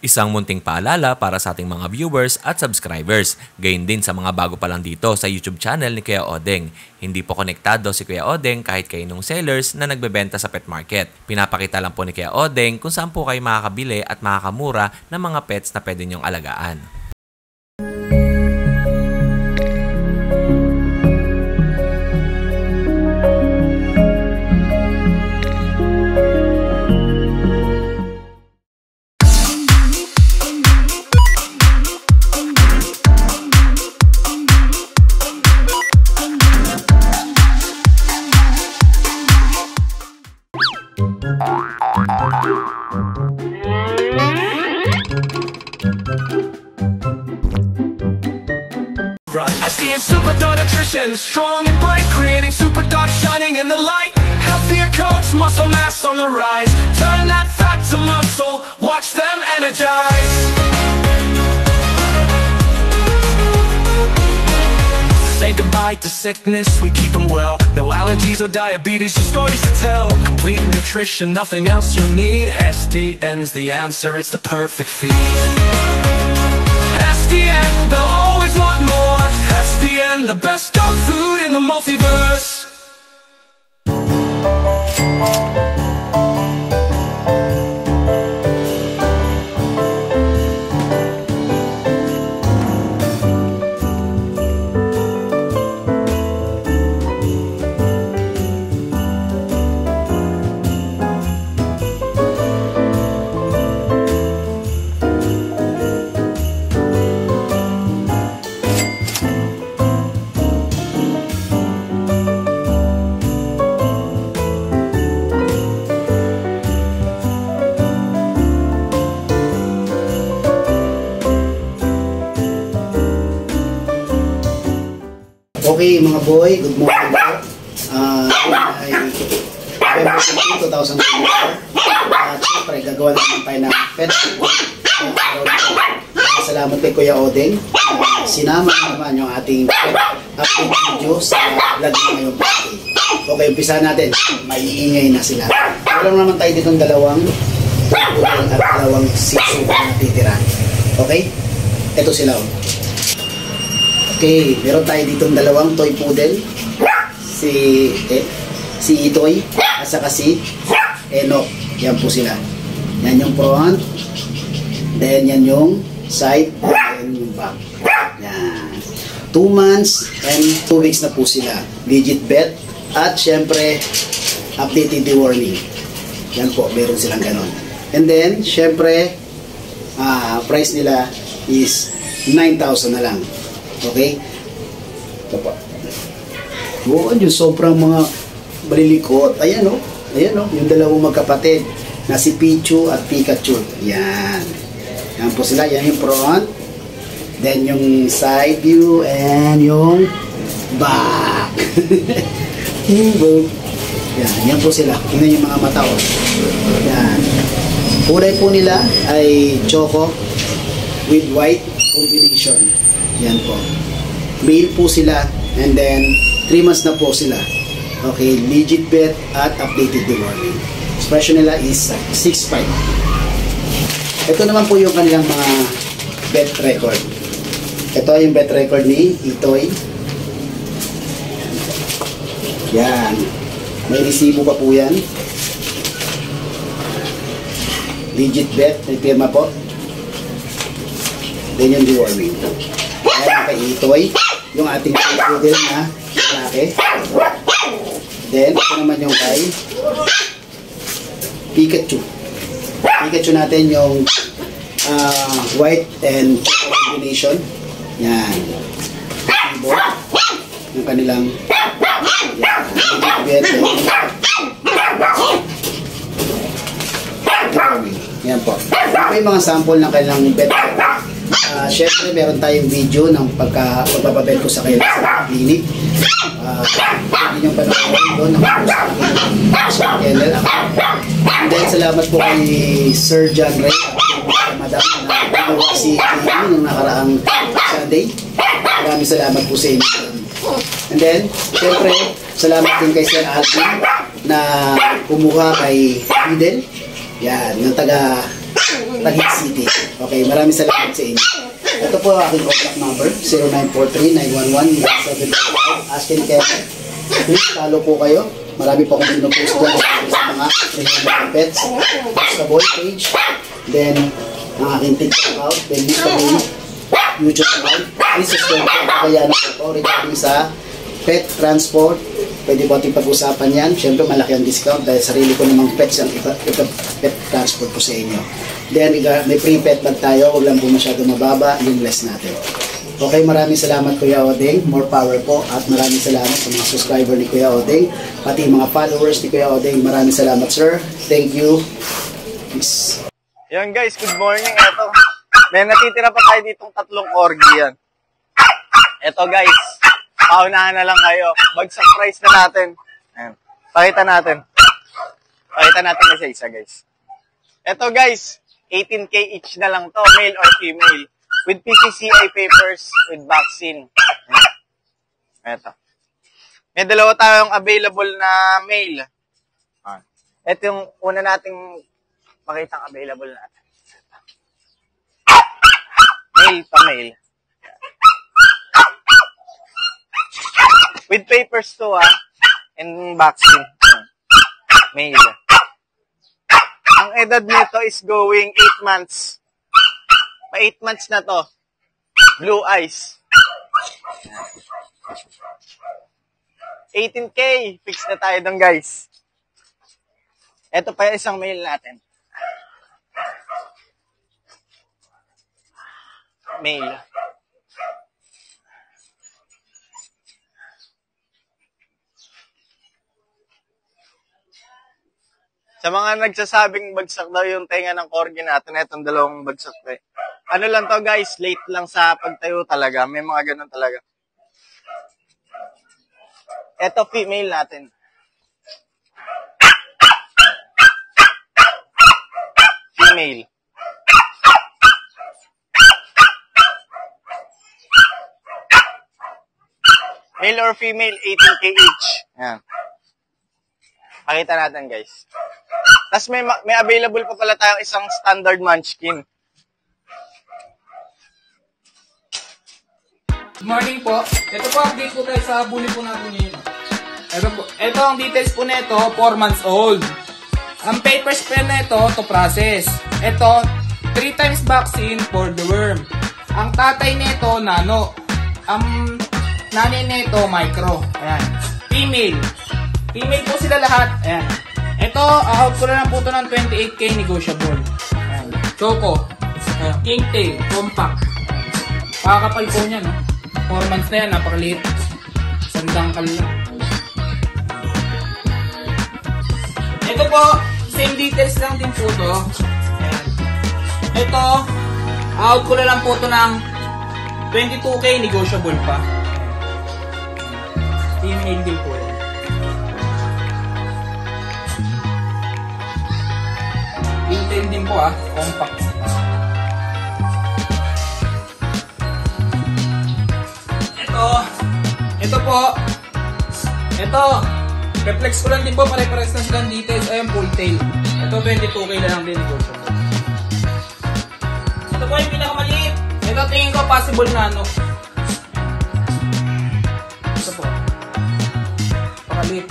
Isang munting paalala para sa ating mga viewers at subscribers. Gayon din sa mga bago pa lang dito sa YouTube channel ni Kuya Odeng. Hindi po konektado si Kuya Odeng kahit kaninong sellers na nagbebenta sa pet market. Pinapakita lang po ni Kuya Odeng kung saan po kayo makakabili at makakamura ng mga pets na pwede niyong alagaan. I see a super dog nutrition, strong and bright, creating super dog shining in the light. Healthier coats, muscle mass on the rise. Turn that fat to muscle, watch them energize. Say goodbye to sickness, we keep them well. No allergies or diabetes, your stories to tell. Complete nutrition, nothing else you need. SDN's the answer, it's the perfect feed. SDN, they'll always want more. SDN, the best dog food in the multiverse. Okay mga boy, good morning po. Ay November 15, 2024. At syempre, gagawa naman tayo ng pet food. Salamat kay Kuya Odeng. Sinama naman yung ating pet update video sa vlog na ngayong birthday. Okay, umpisa natin. Maiingay na sila. Meron naman tayo ditong dalawang at dalawang sisu na titira. Okay? Ito sila. Okay, meron tayo ditong dalawang toy poodle. Si Itoy at saka si Enoch. Yan po sila. Yan yung front. Then yan yung side. Then yung back. Yan. 2 months and 2 weeks na po sila. Legit vet. At syempre, updated the warning. Yan po, meron silang ganon. And then, syempre, price nila is 9,000 na lang. Okay? Ito po. Oo, yung sobrang mga balilikot. Ayan o. Ayan o. Yung dalawang magkapatid na si Pichu at Pikachu. Yan. Yan po sila. Yan yung front. Then yung side view and yung back. Yan. Yan po sila. Tingnan yung mga mata o. Yan. Kulay po nila ay choco with white combination. Yan po. Male po sila and then 3 months na po sila. Okay, legit vet at updated the warning. Expression nila is 6'5". Ito naman po yung kanilang mga vet record. Ito yung vet record ni Itoy. Yan. May resibo pa po yan. Legit vet, may firma po. Then yung deworming. Ayan kay Itoy, yung ating poodle na lalaki. Then, ito naman yung kay Pikachu. Pikachu natin yung white and chocolate combination. Yan. Yung kanilang yan po. Ito yung mga sample ng kanilang vet. Syempre, meron tayong video ng pagpapabel ko sa kayo sa clinic. Hindi nyo panoorin doon sa channel. And then, salamat po kay Sir John Ray at Madam na pinawa si Kiki nung nakaraang Sunday. Maraming salamat po sa inyo. And then, syempre, salamat din kay Sir Alvin na kumuha kay Fidel. Yan, yung taga Taguig City. Okay, maraming salamat sa inyo. Ito po ang aking contact number, 0943-911-755. Askin Kevin. Please follow po kayo. Marami po akong pinupost dyan sa mga rehab pets. Basta boy page. Then, ang aking TikTok account. Then, Mr. Boy YouTube account. Please subscribe po. Kaya na po regarding sa pet transport. Pwede po ating pag-usapan yan. Siyempre, malaki ang discount dahil sarili ko namang pets ang pet transport po sa inyo. Then, may free pet bag tayo. Huwag lang po masyado mababa. Yung less natin. Okay, maraming salamat Kuya Odeng. More power po. At maraming salamat sa mga subscriber ni Kuya Odeng. Pati mga followers ni Kuya Odeng. Maraming salamat, sir. Thank you. Peace. Yan guys, good morning. Ito, may natitira pa tayo ditong 3 corgi yan. Ito guys, paunahan na lang kayo. Bagsak price na natin. Ayan. Pakita natin. Pakita natin na isa guys. Ito guys, 18K each na lang to, male or female. With PCCI papers, with vaccine. Ito. May dalawa tayong available na male. Ito yung una nating makitang available natin. Male pa male. With papers to and vaccine. Male. Ang edad nito is going 8 months. Pa 8 months na to. Blue eyes. 18K. Fix na tayo dun guys. Ito pa yung isang male natin. Male. Sa mga nagsasabing bagsak daw yung tenga ng corgi natin, itong dalawang bagsak tayo. Ano lang to guys, late lang sa pagtayo talaga. May mga ganun talaga. Ito female natin. Female. Male or female, 18K each. Ayan. Pakita natin, guys. Tapos may available pa pala tayong isang standard munchkin. Good morning po. Ito po, update po tayo sa bully po natin ngayon. Ito ang details po nito, 4 months old. Ang papers po nito to process. Ito, 3 times vaccine for the worm. Ang tatay nito, nano. Ang nanay nito, micro. Ayan. Female. Female po sila lahat. Ayan. Ito, out ko na lang po ito ng 28K negotiable. Ayan. Choco. Ayan. King tail. Compact. Pakakapal po niya, no? 4 months na yan. Napakaliit. Sandang lang. Ito po, same details lang din po ito. Ayan. Ito, out ko na lang po ito ng 22K negotiable pa. Female din po yan. King din po compact. Ito po. Ito. Reflex ko lang din po, pare-pares na silang details. Ayan, full tail. Ito 22K na lang din negotiable. Ito po yung pinakamaliit. Ito tingin ko possible na ano. Ito po. Pakaliit.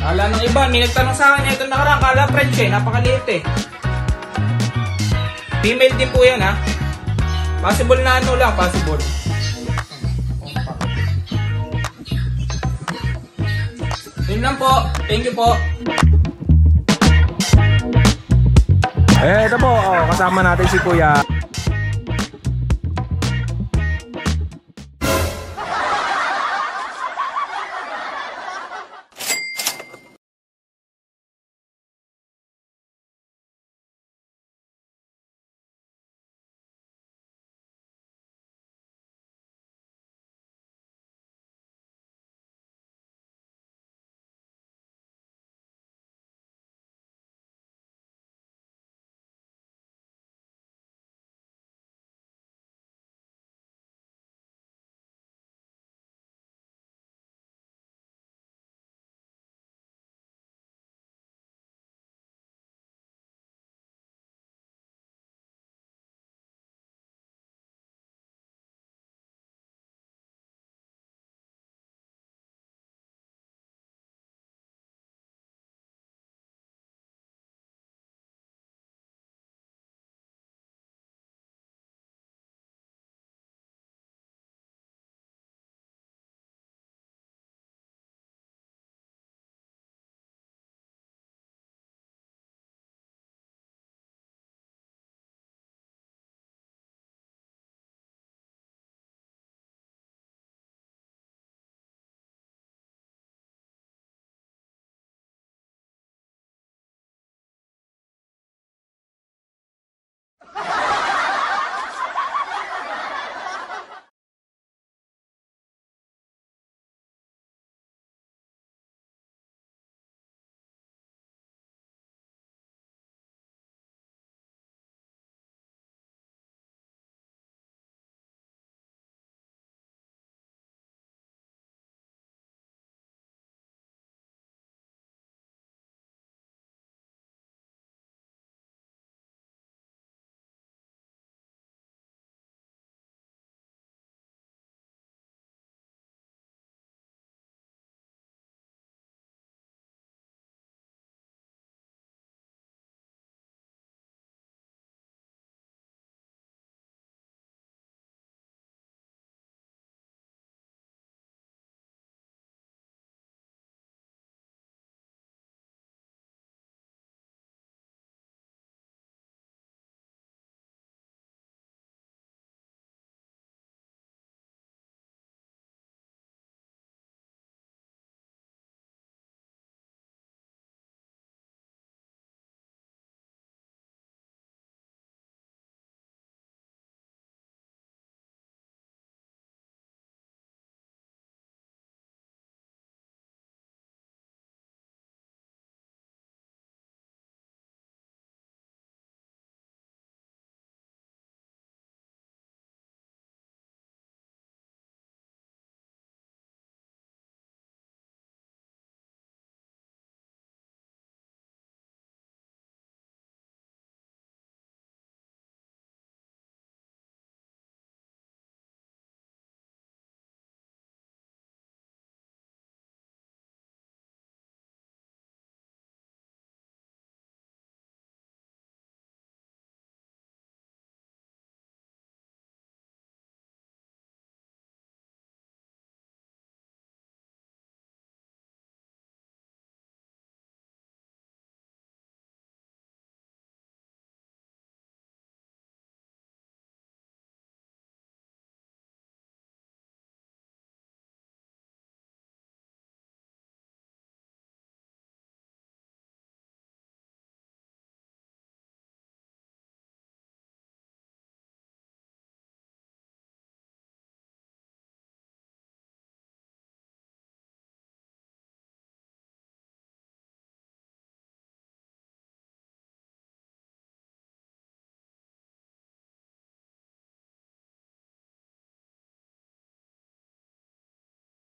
Kala ng iba, may nagtanong sa akin, ito nakaraan, kala French napakaliit Female din po yan Possible na ano lang, possible. Yun lang po, thank you po. Ito po, kasama natin si Kuya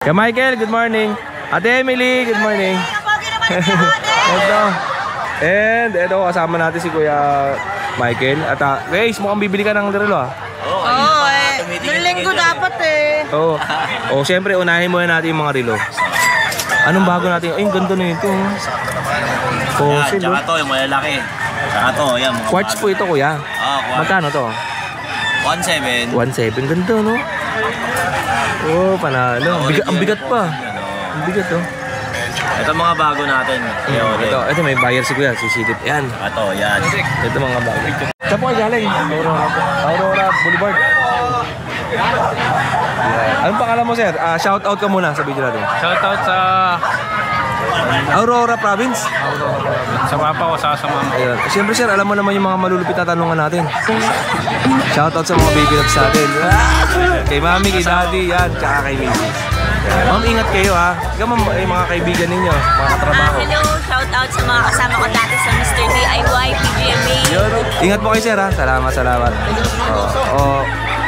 Kaya Michael, good morning. Ate Emily, good morning. Ito. And ito, kasama natin si Kuya Michael. At guys, mukhang bibili ka ng relo ah. Oo, linggo dapat eh. Oo. Oh, siyempre, unahin muna natin yung mga relo. Anong bago natin? Ay, ang ganda na ito. Fossil, Tsaka to, yung malalaki. Tsaka to, yan. Quartz po ito, kuya. Magkano to? 1.7. 1.7. Ganda, no? Oh, panalo. Ang bigat pa. Ang bigat, oh. Ito mga bago natin. Ito may buyer si kuya. Sisilip. Yan. Ito, yan. Ito mga bago. Saan po kayo galing? Aurora Boulevard. Anong pangalan mo, sir? Shout out ka muna sa video natin. Shout out sa Aurora Province. sa papa ko, sa mama. Ayun. Siyempre, sir, alam mo naman yung mga malulupit na tanungan natin. Shout out sa mga baby loves natin. Kay mami, kay daddy, yan. Tsaka kay Mrs. Ma'am, ingat kayo ha. Ikaw ma'am, yung mga kaibigan ninyo, mga katrabaho. Hello, shout out sa mga kasama ko dati sa Mr. DIY, PGMA. Ingat po kayo, sir ha. Salamat, salamat.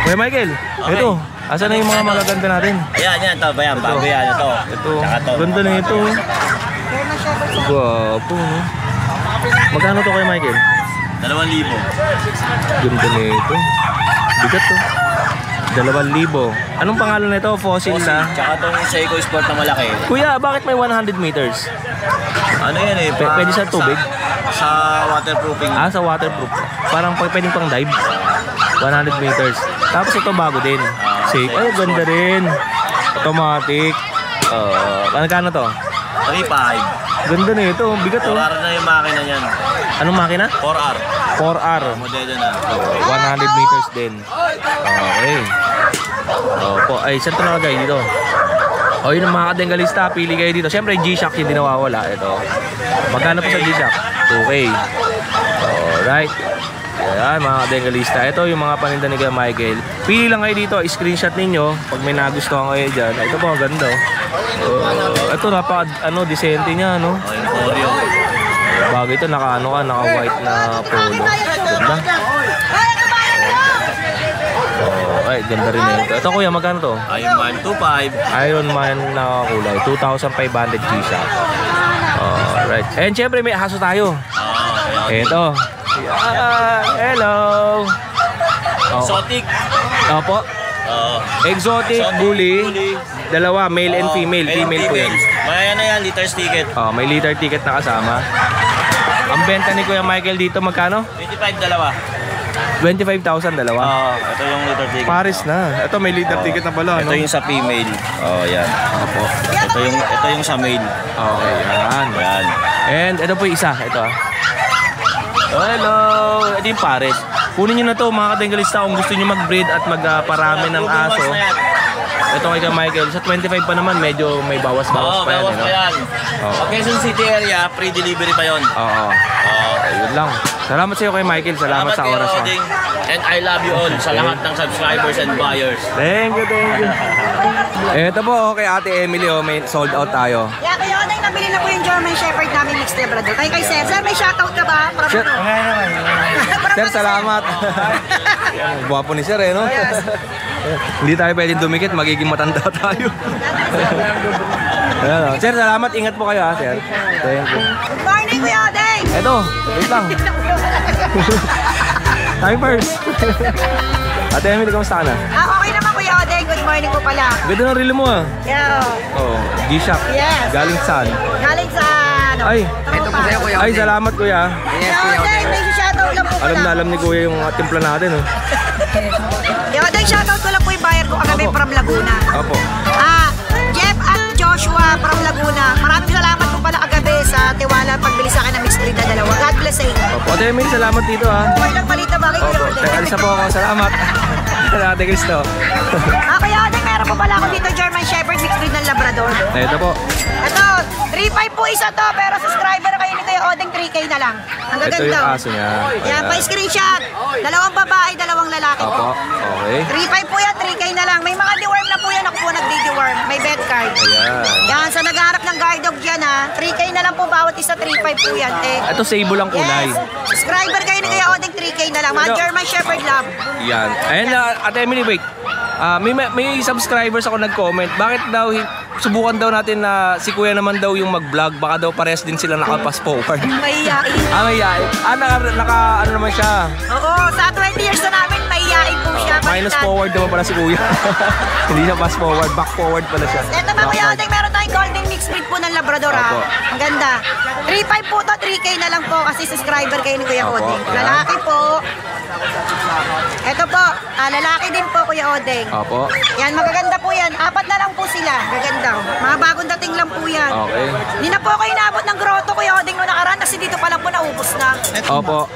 Kuya Michael, ito. Asan na yung mga magaganda natin? Ayan, yan. Ito, bayan. Bago yan. Ito. Ito. Tsaka to. Ganda na ito. Gwapo, no? Magkano to kay Michael? 2,000. Ganda na ito. Bigat to. 2,000. Anong pangalan nito? Fossil na. Tsaka itong Seiko Sport na malaki. Kuya, bakit may 100 meters? Ano yan eh? Pwede sa tubig? Sa waterproofing. Sa waterproof. Parang pwedeng pang dive. 100 meters. Tapos ito bago din. Safe. Ay, ganda rin. Automatic. Ano to? 3.5. Ganda na ito. Bigat to. 4R na yung makina niyan. Anong makina? 4R. 4R. Modelo na. 100 meters din. Okay. Opo. Ay, saan ito nakagay dito? O, yun ang mga kadengalista. Pili kayo dito. Siyempre, G-Shock hindi nawawala. Ito. Magkano po sa G-Shock? 2K. Alright. Ayan, mga kadengalista. Ito yung mga paninda ni Kuya Michael. Pili lang kayo dito. Screenshot ninyo. Pag may nagustuhan kayo dyan. Ito po, ganda. Ito, disente niya, no? Oreo. Bago ito, naka-white na polo. Ganda. Ay, ganda rin ito. Ito kuya, magkano to? Iron Man 2.5. Iron Man na kulay. 2,500 G-Shock. Alright. And syempre, may aso tayo. Ito. Hello. Exotic. Opo. Exotic, bully. Dalawa, male and female. Female po yan. May ano yan, liters ticket. May liter ticket na kasama. Ang benta ni Kuya Michael dito, magkano? 25 dalawa. 25,000 dalawa. Ito yung liter ticket. Paris na. Ito may liter ticket na pala, no? Ito yung sa female. Yan. Opo. Ito yung sa male. Okay, yan. Yan. And ito po yung isa. Ito hello. Ito yung Paris. Kunin nyo na to mga kadengalista kung gusto nyo mag-breed at magparami ng aso. Ito kay Michael. Sa 25 pa naman, medyo may bawas-bawas pa yan. Bawas pa yan. Quezon City area, free delivery pa yun. Yun lang. Salamat sa iyo kay Michael. Salamat sa oras mo. And I love you all sa lahat ng subscribers and buyers. Thank you, thank you. Ito po, kay Ate Emily, may sold out tayo. Yeah, kaya nang nabili na po yung German Shepherd namin mixed Labrador. Kay Sir. Sir, may shoutout ka ba? Sir, sir, salamat. Buwapo ni Sir, no? Yes. Hindi tayo pwedeng dumikit, magiging matanda tayo. Ayan, Sir, salamat. Ingat po kayo, Sir. Thank you. Good morning, Kuya Odeng! Eto, wait lang. Time first. Ate Emily, kamusta ka na? Okay naman, Kuya Odeng. Good morning po pala. Ganda ng reel mo Yeah. G-Shock. Yes. Galing saan? Galing sa, Ay. Ito po sa'yo, Kuya Ay, salamat kuya. Kuya Odeng, may shoutout lang po pala. Alam na alam ni kuya yung timpla natin. Kuya Odeng, shoutout ko lang po yung buyer ko kagabi from Laguna. Opo. Jeff at Joshua from Laguna. Maraming salamat po pala kagabi sa tiwala pagbili sa akin ng mixed breed na dalawa. God bless sa inyo. Opo, Ate Emily, salamat dito ha. Okay lang balita bagay, Kuya Odeng. Alis na po ako, salamat. Ate Cristo. Kuya Odeng, meron po pala ako dito German Shepherd mixed breed ng Labrador. Ito po. Ito, 3.5 po isa to, pero subscriber kayo ni Kuya Odeng, 3K na lang. Ang Ito yung gaganda. aso niya. Yan, pa-screenshot. Dalawang babae, dalawang lalaki Opo, po. okay. 3.5 po yan, 3K na lang. May mga deworm na po yan. Ako po nag-deworm. May vet card. Ayan. Yan, sa naghahanap ng guard dog dyan ha. 3K na lang po bawat isa, 3.5 po yan. Ito sable ang kulay. Yes. Subscriber kayo ni Kuya Odeng, 3K na lang. Mga German Shepherd Lab. Yan. Ayan na, Ate Emily, wait. May subscribers ako nag-comment. Bakit daw subukan daw natin na si Kuya naman daw yung mag-vlog. Baka daw parehas din sila naka-pass forward. Mahihain. Mahihain. Ano naman siya? Oo, sa 20 years na namin, mahihain po siya. Minus forward naman pala si Kuya. Hindi na pass forward, back forward pala siya. Ito ba Kuya Odeng, meron tayong golden mixed breed po ng Labrador ha. Ang ganda. 3.5 po to, 3K na lang po kasi subscriber kayo ni Kuya Odeng. Lalaki po. Ito po, lalaki din po Kuya Odeng. Opo. Yan, magaganda po yan. 4 na lang po sila. Gaganda. Mga bagong dating lang po yan. Okay. Hindi na po kayo naabot ng grotto Kuya Odeng noong nakaraan kasi dito pa lang po naubos na. Opo.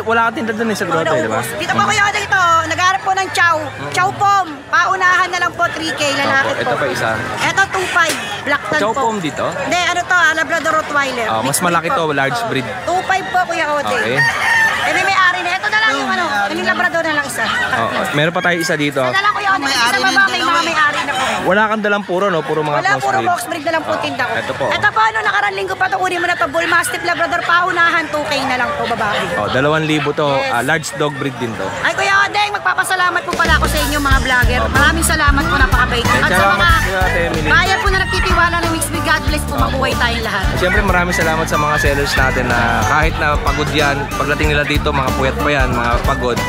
Wala ka tinda dun sa grotto, di ba? Dito po Kuya Odeng ito, nag-aarap po ng chow. Chow pom. Paunahan na lang po 3K lalaki po. Ito pa isa. Ito 2.5. Black tan po. Chow pom dito? Hindi, ano to, Labrador Rottweiler. Mas malaki to, large breed. 2.5 po Kuya Odeng. Okay. May-ari na. Ito na lang yung yung Labrador na lang isa. Meron pa tayo isa dito. Ito na lang Kuya Odeng. Isa baba, may mga may-ari na po. Wala kang dalang puro, no? Puro mga Wala, crossbreed. puro box breed na lang po tinda ko. Ito po. Ito po, nakaraan linggo pa to, kunin mo na to, Bull Mastiff Labrador, paunahan, 2K na lang po, babae. 2,000 to. Yes. Large dog breed din to. Ay, Kuya Odeng, magpapasalamat po pala ako sa inyo, mga vlogger. Maraming salamat po, napakabait. At sa mga buyer po na nagtitiwala ng mixed breed, God bless po, mabuhay tayong lahat. Siyempre, maraming salamat sa mga sellers natin na kahit na pagod yan, pagdating nila dito, mga puyat pa yan, mga pagod,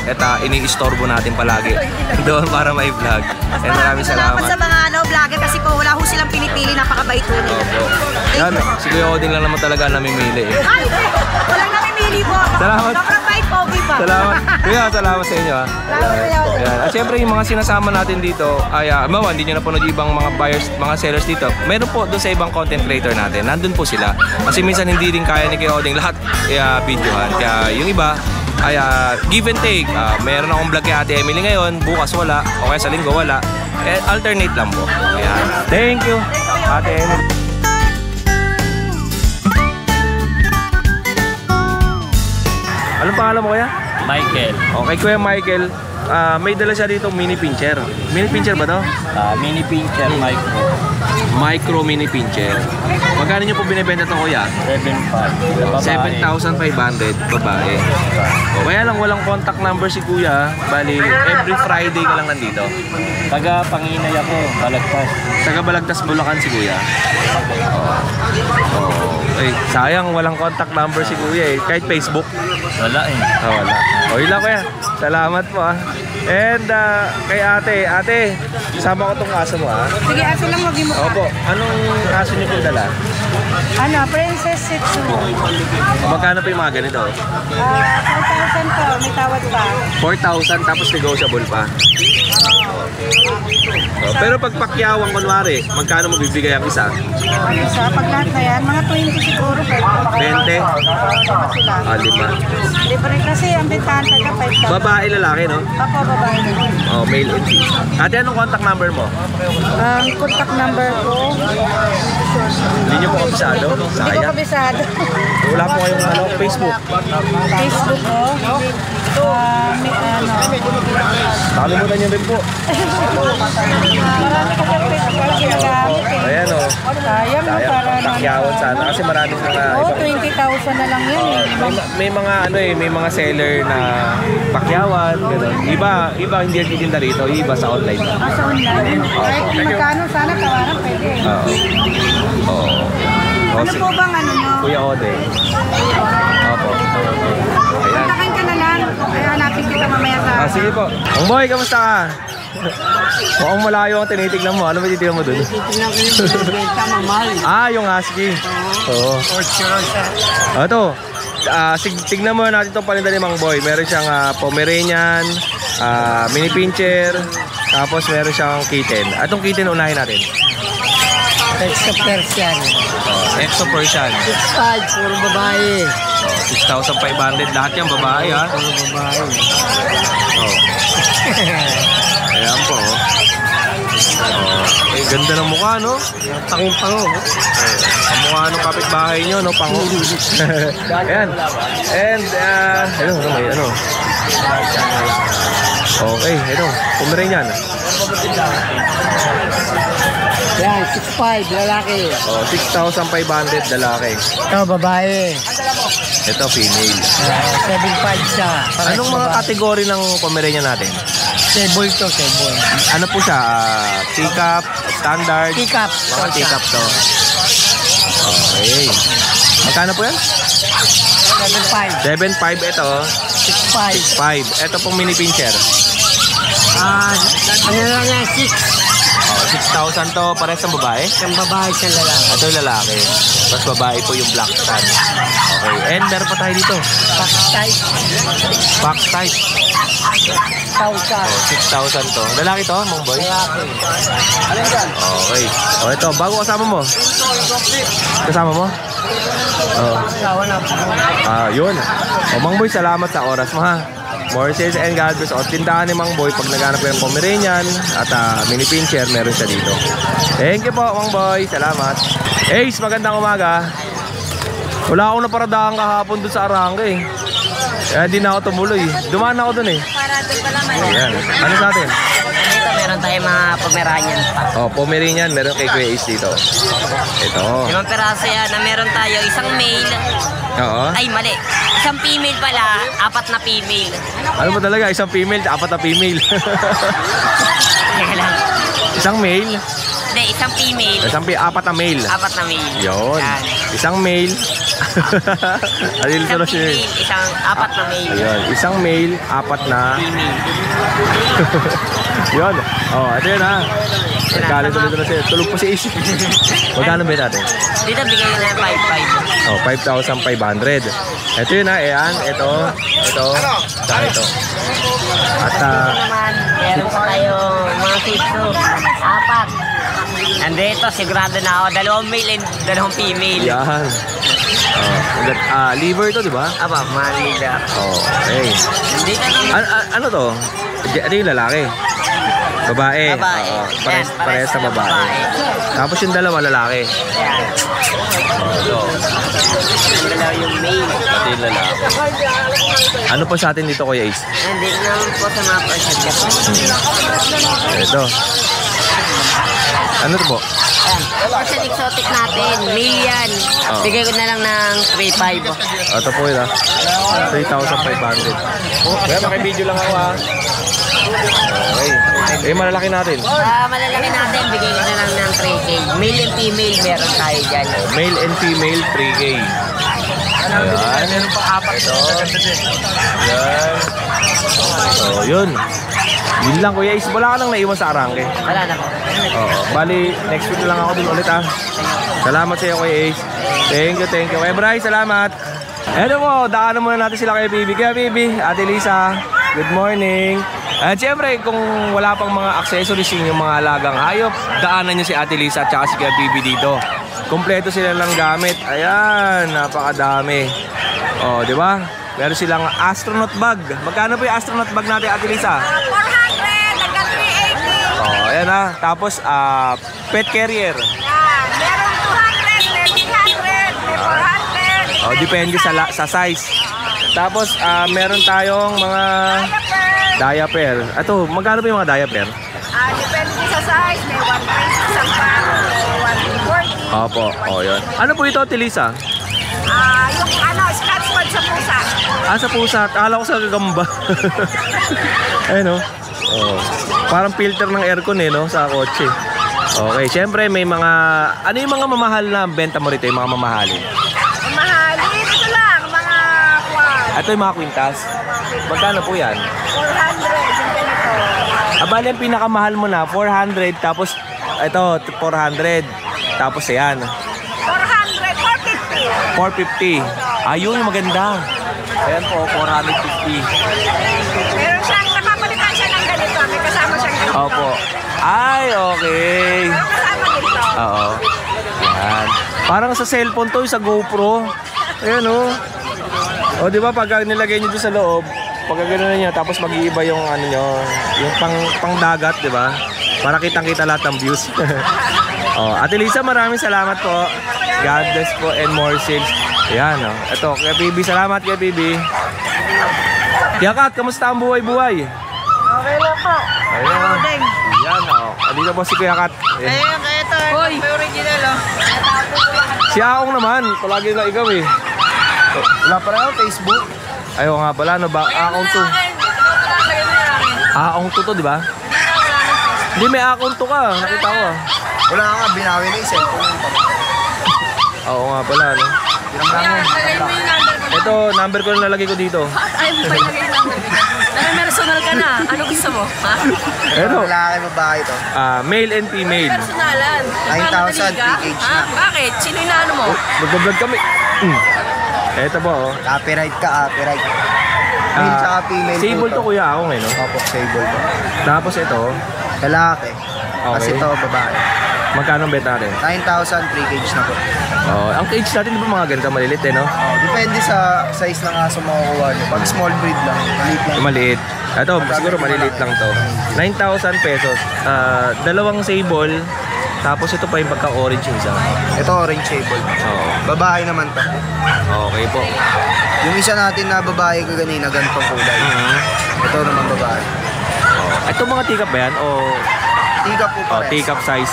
ini-istorbo natin palagi doon para may vlog. And maraming salamat sa mga vlogger kasi po wala ho silang pinipili, napakabait po nila. Yan, si Kuya Odeng lang naman talaga namimili. Ay, walang namimili po. Salamat. Sobrang bait po, pa. Salamat. Kuya, salamat sa inyo. Salamat Kuya Odeng. At siyempre yung mga sinasama natin dito ay hindi nyo na po ibang mga buyers, mga sellers dito. Meron po doon sa ibang content creator natin. Nandun po sila. Kasi minsan hindi rin kaya ni Kuya Odeng lahat videohan. Kaya yung iba ay give and take. Meron akong vlog kay Ate Emily ngayon, bukas wala, o kaya sa linggo wala. Alternate lang po. Ayan. Thank you, Ate Emily. Anong pangalan mo Kuya? Michael. Okay, Kuya Michael. May dala siya dito mini pincher. Mini pincher ba to? Mini pincher micro. Micro mini pincher. Magkano niyo po binibenta to Kuya? 7,500 babae. Kaya lang walang contact number si Kuya. Bali, every Friday ka lang nandito. Taga Panginay ako, Balagtas. Taga Balagtas, Bulacan si Kuya. Sayang walang contact number si Kuya eh. Kahit Facebook. Wala eh. Wala. Yun lang Kuya. Salamat po And kay ate, sama ko tong aso mo Sige, aso lang wag mo. Opo. Anong aso niyo po dala? Princess Shih Tzu. Magkano po yung mga ganito? 4,000 po, may tawad pa. 4,000 tapos negotiable pa. Pero pag pakyawang kunwari, magkano mo bibigay ang isa? Pag lahat na yan, mga 20 siguro. 20? Sila. 5. Libre kasi ang bentahan talaga 5,000. Babae, lalaki, no? Ako, babae na. Male and female. Ate, anong contact number mo? Ang contact number ko. Hindi nyo po kabisado? Hindi ko kabisado. Wala po kayong Facebook? Facebook ko. Nakalimutan nyo rin po. Marami kasi Facebook wala ginagamit eh. Ayan o. Sayang mo para Pakyawan sana kasi maraming mga 20,000 na lang yun eh. may mga may mga seller na pakyawan, gano'n. Iba hindi nagtitinda rito, iba sa online. Sa online. Kahit magkano sana tawaran pwede. Oo. Ano po bang ano nyo? Kuya Odeng. Opo. Ayan. Kontakin ka na lang. Kaya hanapin kita mamaya sa... Sige po. Ang boy, kamusta ka? Mukhang malayo ang tinitignan mo. Ano ba titignan mo dun? Titignan ko yung benta mamali. Yung husky. Oo. Ito. Tignan mo natin itong paninda ni Mang Boy. Meron siyang Pomeranian, mini pincher, tapos meron siyang kitten. Atong kitten unahin natin. Extra Persian. Exo Persian. 6,500, puro babae. 6,500. Lahat yan babae ha. Puro babae. Ayan po. Ganda ng mukha no? Pangong-pango. Ang mukha ng kapitbahay nyo no? Pango. Ayan. And may ano. Okay, ito. Pomeranian. Yan, 6'5", lalaki. Oh, 6,500 lalaki. Ito, babae. Ito, female. 7'5" siya. Anong mga kategory ng Pomeranian natin? Sable to, sable. Ano po siya? Teacup, standard? Teacup. Mga teacup to. Okay. Magkano po yan? 7'5". 7.5 ito. 6'5". 5. Ito pong mini pincher. Ano lang yan, 6. Oh, 6,000 to. Pares sa babae? Isang babae, isang lalaki. Ito yung lalaki. Tapos babae po yung black tan. Okay. And meron pa tayo dito. Pack type. Box type. 6,000. Oh, 6,000 to. Lalaki to, mong boy? Lalaki. Okay. Oh, ito. Bago kasama mo? Kasama mo? Oh. Yun. O, Mang Boy, salamat sa oras mo, ha. More sales and God bless. O, tindahan ni Mang Boy pag naghanap ko ng Pomeranian at mini pincher, meron siya dito. Thank you po, Mang Boy. Salamat. Ace, magandang umaga. Wala akong naparadahan kahapon dun sa Arangka eh. Kaya di na ako tumuloy. Dumaan ako dun eh. Para doon pala may... Ayan. Ano sa atin? Dito meron tayo mga Pomeranian pa. Oh, Pomeranian. Meron kay Kuya Ace dito. Ito. 5 peraso yan na meron tayo. Isang male. Oo. Ay, mali. Isang female pala, 4 na female. Ano ba talaga? Isang female, 4 na female. Teka lang. Isang male. Hindi, isang female. 4 na male. 4 na male. Yun. Yan. Isang male. Adil Isang na siya. female, isang 4 na male. Ayun. Isang male, 4 na. Female. Yun. Oh, ito yun ha. Nagkalit-ulit na siya. Tulog pa si Ace. Magkano ba natin? Dito bigay ko na yung 5,500. Oh, 5,500. Ito yun ha. Ayan. Ito. Saka ito. At naman, meron pa tayo mga sitso. 4. Andito, sigurado na ako. 2 male and 2 female. yan. Liver to, di ba? Aba, mga leader. Okay. Dito naman. Ano to? Ano yung lalaki? Babae. Babae. Pares, Yes, pares sa babae. Tapos yung dalawa lalaki. Ayan. Ito. Ang dalawa yung male. Pati yung lalaki. Ano po sa atin dito, Kuya Ace? Nandito naman po sa mga person kasi. Ito. Ano to po? Ayan. Person exotic natin. Male yan. Bigay ko na lang ng 3,500. Ito po yun 3,500. Kaya makibideo lang ako ha. Okay. Malalaki natin. Malalaki natin. Bigay ko na lang ng 3K. Male and female meron tayo dyan. Male and female 3K. Ayan. Meron pa 4 ito. Ayan. So yun. Yun lang Kuya Ace. Wala ka lang naiwan sa Arangke. Wala na po. Oo. Bali, next week lang ako dun ulit ha. Salamat sa iyo Kuya Ace. Thank you. Kuya Bryce, salamat. Eto po, daanan muna natin sila kay Bibi. Kaya Bibi, Ate Lisa, good morning. At syempre, kung wala pang mga accessories yung mga alagang hayop, daanan nyo si Ate Lisa at saka si Kuya Bibi dito. Kompleto sila ng gamit. Ayan, napakadami. O, di ba? Meron silang astronaut bag. Magkano po yung astronaut bag natin, Ate Lisa? 400, hanggang 380. O, ayan ha. Tapos, pet carrier. Meron 200, may 300, may 400. O, depende sa size. Tapos, meron tayong mga diaper. Ito, magkano po yung mga diaper? Depende din sa size, may 120, isang pack, may 140. Opo, o yun. Ano po ito, Ate Lisa? Yung scratch pad sa pusa. Sa pusa. Akala ko sa gagamba. Ayun o. Oh. Parang filter ng aircon no, sa kotse. Okay, syempre may mga... Ano yung mga mamahal na benta mo rito? Yung mga mamahalin? Mahalin, ito lang, mga quad. Ito yung mga kwintas. Magkano po yan? 400, yung ganito. Bali, ang pinakamahal mo na, 400. Tapos, ito, 400. Tapos, ayan. 400, 450. 450. Ayun, maganda. Ayan po, 450. Meron siyang, napapalitan siya ng ganito. May kasama siyang ganito. Opo. Ay, okay. Meron kasama dito. Oo. Yan. Parang sa cellphone to, sa GoPro. Ayan o. O, di ba pag nilagay nyo doon sa loob, pag gano'n niya, tapos mag-iiba yung ano nyo, yung pang dagat, di ba? Para kitang-kita lahat ng views. O, Ate Lisa, maraming salamat po. God bless po and more sales. Ayan o. Ito, Kuya Bibi, salamat Kuya Bibi. Kuya Kat, kamusta ang buhay-buhay? Okay lang po. Ayan. Yan o. Andito po si Kuya Kat. Ayan. Ayun, ito Hoy! May original, oh. Si Aong naman, palagi na ikaw eh. Wala pa rin Facebook. Ayaw nga pala, ano ba? Aong to. Aong to, di ba? Hindi, may account to ka. Nakita ko ah. Wala nga, binawi na yung cellphone. Oo nga pala, no? Ito, number ko na nalagay ko dito. Ay, mo pa ilagay yung number. Personal ka na. Ano gusto mo? Ha? Ito. Lalaki babae ito. Male and female. Personalan. 9,000 PH na. Bakit? Sino yung ano mo? Mag-vlog kami. Ito po, oh. Copyright ka, copyright. Male tsaka female. Sable to kuya ako ngayon, no? Opo, sable to. Tapos ito. Lalaki. Kasi Okay. ito, babae. Magkano bet natin? 9,000 free cage na po. Oh, ang cage natin di ba mga ganito malilit eh, no? Depende sa size ng aso makukuha nyo. Pag small breed lang, maliit lang. Maliit. Ito, siguro maliliit lang to. 9,000 pesos. Dalawang sable. Tapos ito pa yung pagka-orange yung isa. Ito orange sable. Oo. Babae naman to. Okay po. Yung isa natin na babae ko ganina, ganitong kulay. Ito naman babae. Ito mga teacup ba yan? O Tika po pares. teacup size?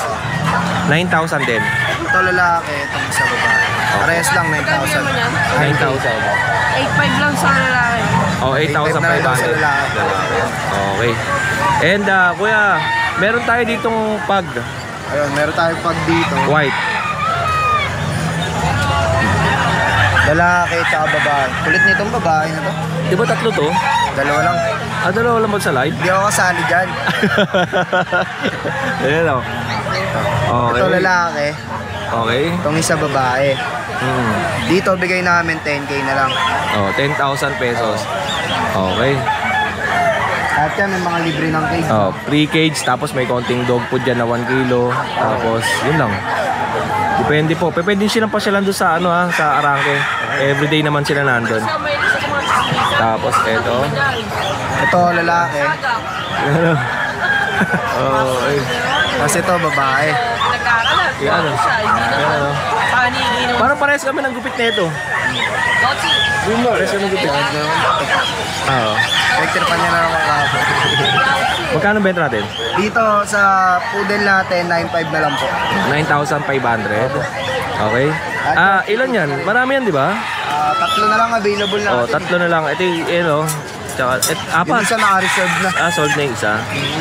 9,000 din. Ito lalaki, itong isa babae. Parehas lang 9,000. 9,000. 8.5 lang sa lalaki. Oh, 8,500 na lang sa 8,500. lalaki. Okay. And kuya, meron tayo ditong pag Ayun, meron tayong pag dito. white. Lalaki tsaka babae. Kulit nitong babae na to. Di ba tatlo to? Dalawa lang. Dalawa lang ba sa live? Hindi ako kasali dyan. Ayan o. Okay. Ito lalaki. Okay. Itong isa babae. Dito bigay namin 10k na lang. Oh, 10,000 pesos. Okay. At yan may mga libre ng cage. Oh, pre-cage tapos may konting dog food dyan na 1 kilo. Tapos yun lang. Depende po. Pwede silang pasyalan doon sa sa Arangke. Everyday naman sila nandun. Tapos eto. Ito lalaki. Oh, ay. Tapos ito babae. Yan o. Yan o. Parang parehas kami ng gupit nito. Parehas kami ng gupit. Oo. Vector pa niya na naman kahapon. Magkano benta natin? Dito sa poodle natin, 9.5 na lang po. 9,500. Okay. Ilan yan? Marami yan, di ba? Tatlo na lang available natin. Oh, tatlo na lang. Ito yung, tsaka, Yung apat. isa naka-reserve na. Sold na yung isa.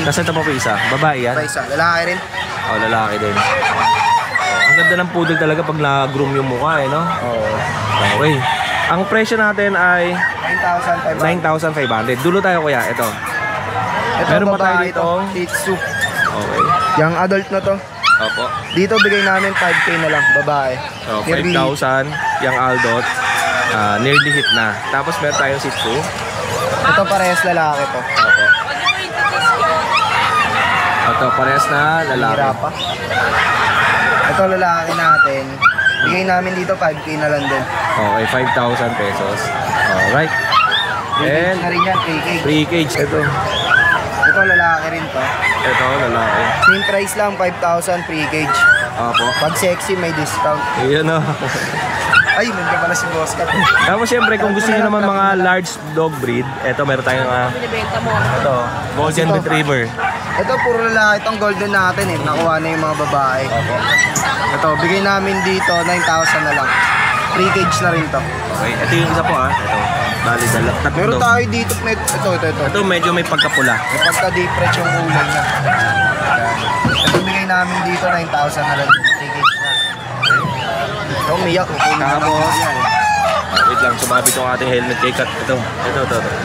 Kasi ito pa po isa. Babae yan? Pa isa. Lalaki rin. Oh, lalaki din. Ang ganda ng poodle talaga pag na-groom yung mukha, no? Oo. Okay. Ang presyo natin ay 9,500. 9,500. Dulo tayo kuya, ito. Ito Meron pa tayo babae dito? ito. Shih Tzu. Okay. Yung adult na to. Opo. Dito bigay namin 5k na lang, babae. So, Nearly- 5,000. Yung Aldot. Nearly hit na. Tapos meron tayong Shih Tzu. Ito parehas lalaki to. Opo. Ito, parehas na lalaki. Hira pa. Ito lalaki natin. Bigay namin dito 5k na lang din. Okay, 5,000 pesos. Alright. Bigay And na rin yan, 3k. free cage. Ito. Ito lalaki rin to. Ito, lalaki. Same price lang, 5,000 free cage. Opo. Pag sexy, may discount. Ayan o. Ay, nandiyan pala si Boss Cat. Tapos syempre kung gusto niyo naman mga large dog breed, eto meron tayong ito, Golden Retriever. Ito, puro lalaki. Itong golden natin eh. Nakuha na yung mga babae. Ito, bigay namin dito, 9,000 na lang. Free cage na rin to. Okay, ito yung isa po Ito. Bali, tatlo. Meron tayo dito, ito. Ito medyo may pagkapula. May pagka-deep fresh yung ulan niya. Ito, bigay namin dito, 9,000 na lang. Free cage na. Ito, umiyak. Tapos, wait lang, sumabit yung ating helmet kay Kat. Ito.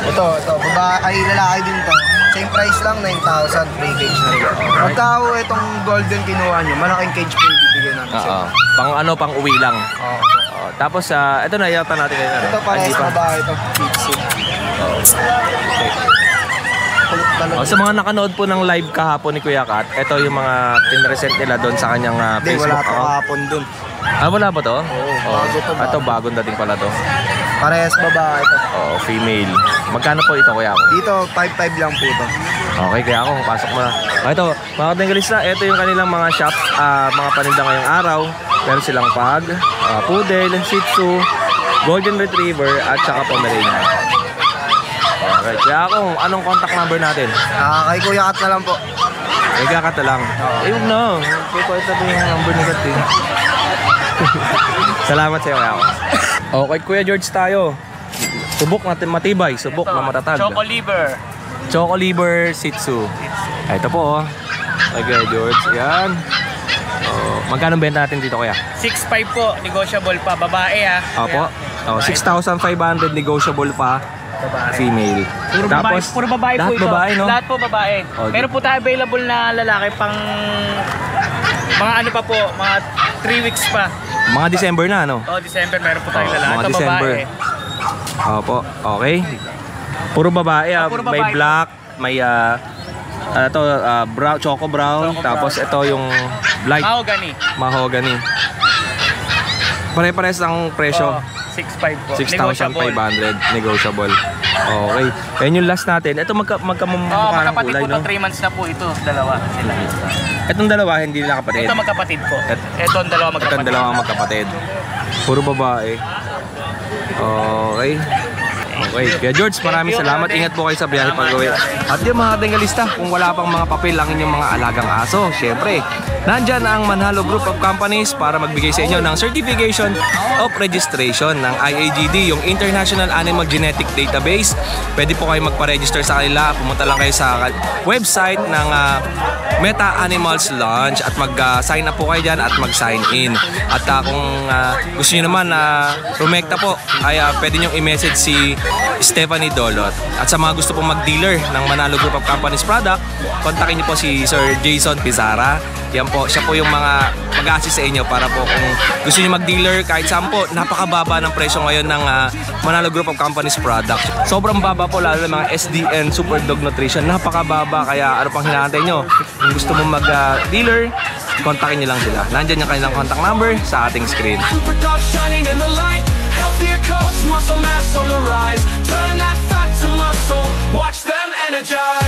Ito, babae, ay lalaki din to. Same price lang, 9,000, free cage na rin. Pagka itong golden kinuha nyo, malaking cage po yung bibigyan namin Oo. Pang uwi lang. Oo. Tapos, ito na, yata natin ngayon. Ito parehas babae ito, Shih Tzu. Kulit talaga. Sa mga nakanood po ng live kahapon ni Kuya Kat, ito yung mga pinresent nila doon sa kanyang Hindi, Facebook wala pa account. kahapon dun. Wala ba to? Oo, bago to. Ito, bagong dating pala to. Parehas babae ito. Oo, female. Magkano po ito, Kuya ako? Dito, 5,500 lang po ito. Okay, kaya ako, pasok mo na. Ito, mga katinggalista, ito yung kanilang mga shop, mga paninda ngayong araw. Meron silang pag, poodle, Shih Tzu, Golden Retriever, at saka Pomeranian. Alright, kaya ako, anong contact number natin? Kay Kuya Kat na lang po. Nagkakata lang. Huwag na. Pupakita mo yung number ni Kat eh. Salamat sa'yo kaya ako. Okay, Kuya George tayo. Subok natin matibay. Subok na matatag. Choco liver. Choco liver Shih Tzu. Ito po, kay Kuya George. Yan. Magkano benta natin dito, Kuya? 6.5 po. Negotiable pa. Babae ha. Opo. 6,500 negotiable pa. Female. Puro babae lahat po ito. Babae, no? Lahat po babae. Okay. Meron po tayo available na lalaki pang mga ano pa po, mga 3 weeks pa. Mga December na, no? December meron po tayong lalaki. Mga Ito December. babae. Opo, okay. Puro babae, Puro may babae black, may brown, choco brown, tapos ito yung light mahogany. Pare-pares ang presyo. 6.5 po. 6,500 negotiable. Okay. Yan yung last natin. Ito magkamukha ng magkapatid kulay, po to, no? 3 months na po ito, dalawa sila. Itong dalawa hindi nila kapatid. Ito magkapatid po. Ito ang dalawa magkapatid. Itong dalawang magkapatid. Puro babae. Okay. Okay, kaya George, maraming salamat. Ingat po kayo sa biyahe pag-uwi. At yung mga Bengalista, kung wala pang mga papel ang inyong mga alagang aso, syempre, nandyan ang Manalo Group of Companies para magbigay sa inyo ng Certification of Registration ng IAGD, yung International Animal Genetic Database. Pwede po kayo magpa-register sa kanila. Pumunta lang kayo sa website ng Meta Animals Launch at mag-sign up po kayo dyan at mag-sign in. At kung gusto nyo naman rumekta po, ay pwede nyo i-message si Stephanie Dolot. At sa mga gusto pong mag-dealer ng Manalo Group of Companies product, kontakin niyo po si Sir Jason Pizarra. Yan po, siya po yung mga mag-assist sa inyo para po kung gusto niyo mag-dealer kahit saan po, napakababa ng presyo ngayon ng Manalo Group of Companies product. Sobrang baba po lalo ng mga SDN Super Dog Nutrition. Napakababa, kaya ano pang hinahantay nyo? Kung gusto mo mag-dealer, kontakin niyo lang sila. Nandyan yung kanilang contact number sa ating screen. Super dog shining in the light. Healthier coats, muscle mass on the rise. Turn that fat to muscle. Watch them energize.